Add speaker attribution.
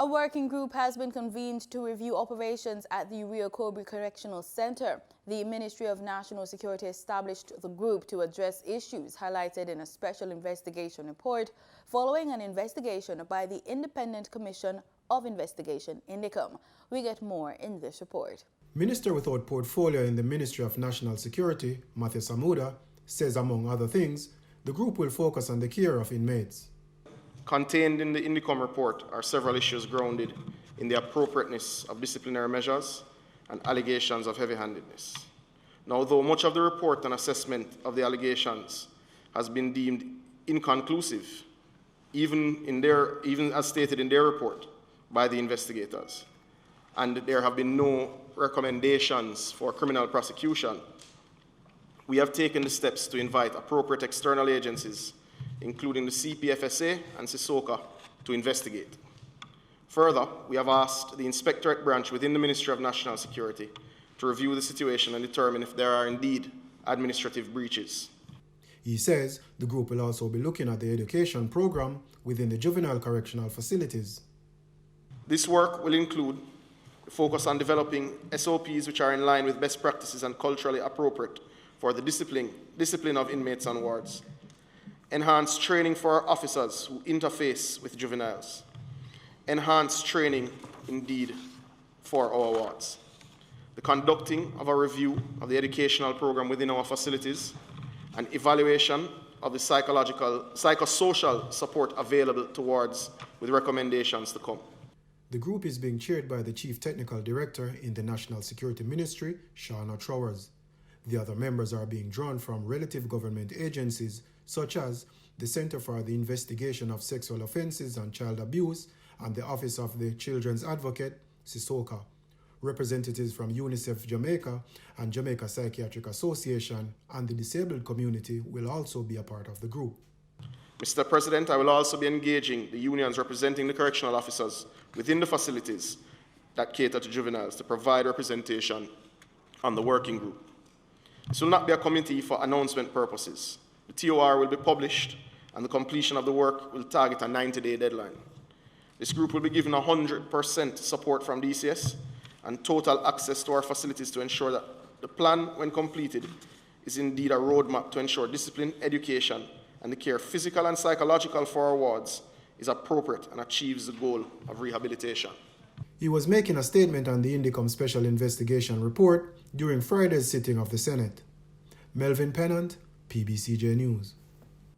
Speaker 1: A working group has been convened to review operations at the Cobre Correctional Center. The Ministry of National Security established the group to address issues highlighted in a special investigation report following an investigation by the Independent Commission of Investigation, INDICOM. We get more in this report.
Speaker 2: Minister without portfolio in the Ministry of National Security, Matthew Samuda, says among other things, the group will focus on the care of inmates.
Speaker 3: Contained in the INDICOM report are several issues grounded in the appropriateness of disciplinary measures and allegations of heavy-handedness. Now, though much of the report and assessment of the allegations has been deemed inconclusive, even as stated in their report by the investigators, and there have been no recommendations for criminal prosecution, we have taken the steps to invite appropriate external agencies, including the CPFSA and CISOCA, to investigate. Further, we have asked the Inspectorate Branch within the Ministry of National Security to review the situation and determine if there are indeed administrative breaches.
Speaker 2: He says the group will also be looking at the education program within the juvenile correctional facilities.
Speaker 3: This work will include a focus on developing SOPs which are in line with best practices and culturally appropriate for the discipline of inmates on wards. Enhanced training for our officers who interface with juveniles. Enhanced training, indeed, for our wards. The conducting of a review of the educational program within our facilities, and evaluation of the psychosocial support available to wards with recommendations to come.
Speaker 2: The group is being chaired by the Chief Technical Director in the National Security Ministry, Shauna Trowers. The other members are being drawn from relative government agencies such as the Center for the Investigation of Sexual Offenses and Child Abuse and the Office of the Children's Advocate, CISOCA. Representatives from UNICEF Jamaica and Jamaica Psychiatric Association and the disabled community will also be a part of the group.
Speaker 3: Mr. President, I will also be engaging the unions representing the correctional officers within the facilities that cater to juveniles to provide representation on the working group. This will not be a committee for announcement purposes. The TOR will be published, and the completion of the work will target a 90-day deadline. This group will be given 100% support from DCS and total access to our facilities to ensure that the plan, when completed, is indeed a roadmap to ensure discipline, education, and the care, physical and psychological, for our wards is appropriate and achieves the goal of rehabilitation.
Speaker 2: He was making a statement on the INDICOM Special Investigation Report during Friday's sitting of the Senate. Melvin Pennant, PBCJ News.